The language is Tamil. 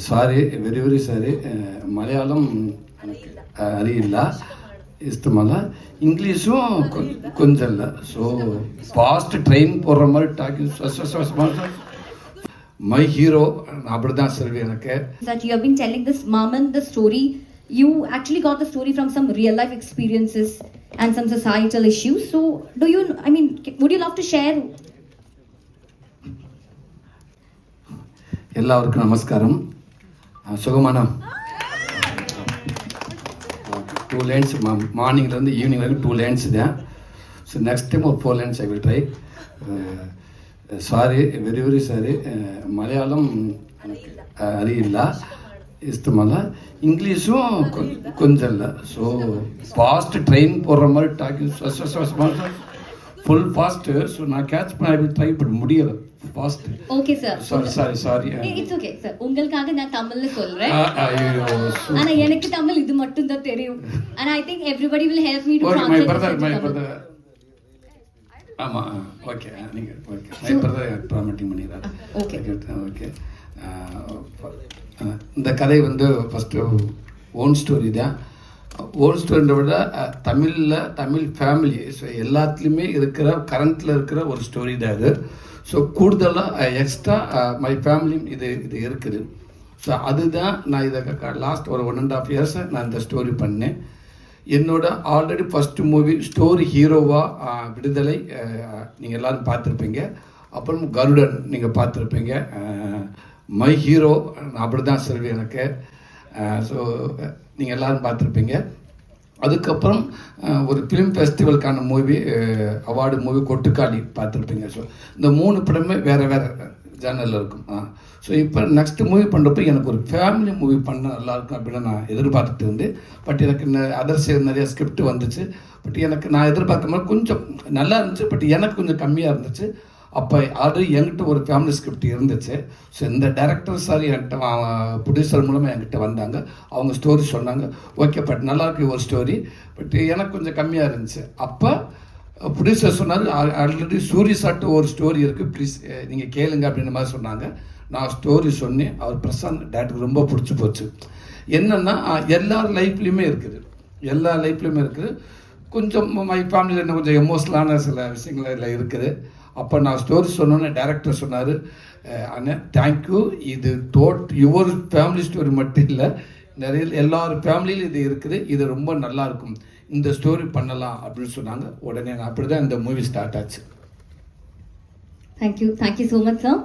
ಸಾರಿ ವೆರಿ ವೆರಿ ಸಾರಿ ಮಲಯಾಳಂ ಅರಿಯಿಲ್ಲ ಇಷ್ಟಮಲ್ಲ ಇಂಗ್ಲೀಷು கொஞ்சம் இல்லை ஸோ ஃபாஸ்ட் ட்ரெயின் போடுற மாதிரி டாக்கிங் மை ஹீரோ அப்படி தான் செல்வி எனக்கு. That you have been telling this Maman the story, you actually got the story from some real life experiences and some societal issues. So do you, I mean, would you love to share? எல்லாருக்கும் நமஸ்காரம். சுகமான 2 lanes மார்னிங்லேருந்து ஈவினிங் வரைக்கும் 2 lanes தான். ஸோ நெக்ஸ்ட் டைம் ஒரு 4 lanes I will try. Sorry very very sorry Malayalam ಅರಿಯಿಲ್ಲ ಇಷ್ಟಮಲ್ಲ ಇಂಗ್ಲೀಷು கொஞ்சம் இல்லை ஸோ ஃபாஸ்ட் ட்ரெயின் போடுற மாதிரி டாக்கிங் ஃபுல் ஃபாஸ்ட்டு ஸோ நான் கேட்ச் பண்ண ஐ வில் ட்ரை பட் முடியலை fast. Okay sir, sorry it's okay sir. உங்களுக்காக நான் தமிழ்ல சொல்றேன். ஆனா எனக்கு தமிழ் இது மட்டும் தான் தெரியும். and I think everybody will help me to translate. my brother ஆமா ஓகே நீங்க ஓகே மை பிரதர் ப்ராமிட்டிங் பண்ணிடுறாரு. ஓகே ஓகே இந்த கதை வந்து ஃபஸ்ட்டு ஓன் ஸ்டோரி தான். ஓன் ஸ்டோரியை விட தமிழ் ஃபேமிலி ஸோ எல்லாத்துலேயுமே இருக்கிற கரண்ட்டில் இருக்கிற ஒரு ஸ்டோரி தான் இது. ஸோ கூடுதலாக எக்ஸ்ட்ரா மை ஃபேமிலியும் இது இருக்குது. ஸோ அதுதான் நான் இதை லாஸ்ட் ஒரு 1.5 years நான் இந்த ஸ்டோரி பண்ணேன். என்னோட ஆல்ரெடி ஃபஸ்ட்டு மூவி ஸ்டோரி ஹீரோவாக விடுதலை நீங்கள் எல்லோரும் பார்த்துருப்பீங்க. அப்புறம் கருடன் நீங்கள் பார்த்துருப்பீங்க. மை ஹீரோ அப்படி தான் செல்வி எனக்கு. ஸோ நீங்கள் எல்லோரும் பார்த்துருப்பீங்க. அதுக்கப்புறம் ஒரு ஃபிலிம் ஃபெஸ்டிவலுக்கான மூவி அவார்டு மூவி கொட்டுக்காளி பார்த்துருப்பீங்க. ஸோ இந்த 3 படமே வேறு ஜேர்னலில் இருக்கும். ஸோ இப்போ நெக்ஸ்ட் மூவி பண்ணுறப்ப எனக்கு ஒரு ஃபேமிலி மூவி பண்ண நல்லாயிருக்கும் அப்படின்னு நான் எதிர்பார்த்துட்டு இருந்தேன். பட் எனக்கு அதர் சைடு நிறைய ஸ்கிரிப்ட் வந்துச்சு. பட் எனக்கு நான் எதிர்பார்த்த மாதிரி கொஞ்சம் நல்லா இருந்துச்சு. பட் எனக்கு கொஞ்சம் கம்மியாக இருந்துச்சு. அப்போ ஆல்ரெடி என்கிட்ட ஒரு ஃபேமிலி ஸ்கிரிப்ட் இருந்துச்சு. ஸோ இந்த டேரக்டர் சார் என்கிட்ட ப்ரொடியூசர் மூலமாக என்கிட்ட வந்தாங்க. அவங்க ஸ்டோரி சொன்னாங்க. ஓகே பட் நல்லாயிருக்கு ஒரு ஸ்டோரி. பட் எனக்கு கொஞ்சம் கம்மியாக இருந்துச்சு. அப்போ ப்ரொடியூசர் சொன்னார் ஆல்ரெடி சூரிய சாட்டு ஒரு ஸ்டோரி இருக்குது, ப்ளீஸ் நீங்கள் கேளுங்க அப்படின்ற மாதிரி சொன்னாங்க. நான் ஸ்டோரி சொன்னேன். அவர் பிரசாந்த் டேரக்டருக்கு ரொம்ப பிடிச்சி போச்சு. என்னென்னா எல்லார் லைஃப்லேயுமே இருக்குது. கொஞ்சம் மை ஃபேமிலியில் என்ன கொஞ்சம் எமோஷனலான சில விஷயங்கள் இதில் இருக்குது. அப்போ நான் ஸ்டோரி சொன்னோன்னே டேரக்டர் சொன்னார், அண்ணே தேங்க்யூ, இது யுவர் ஃபேமிலி ஸ்டோரி மட்டும் இல்லை, நிறைய எல்லார் ஃபேமிலியிலும் இது இருக்குது, இது ரொம்ப நல்லாயிருக்கும், இந்த ஸ்டோரி பண்ணலாம் அப்படின்னு சொன்னாங்க. உடனே நான் அப்படி தான் இந்த மூவி ஸ்டார்ட் ஆச்சு. Thank you so much sir.